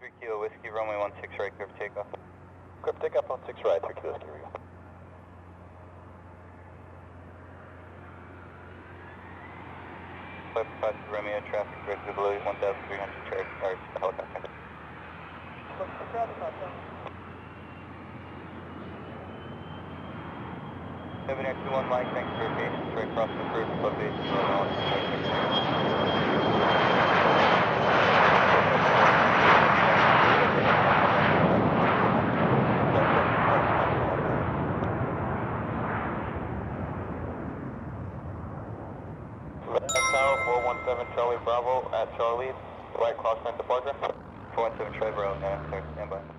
3 Kilo Whiskey, runway 16 right, grip takeoff. Grip takeoff on 6 right, 3 Kilo Whiskey, here we go. Romeo, traffic directly below 1,300 charge, or helicopter. Look for traffic, outside. 721 Mike, thanks for your patience. Right across the first above base, Tower 417 Charlie Bravo at Charlie, right crosswind departure. 417 Charlie Bravo, now, stand by.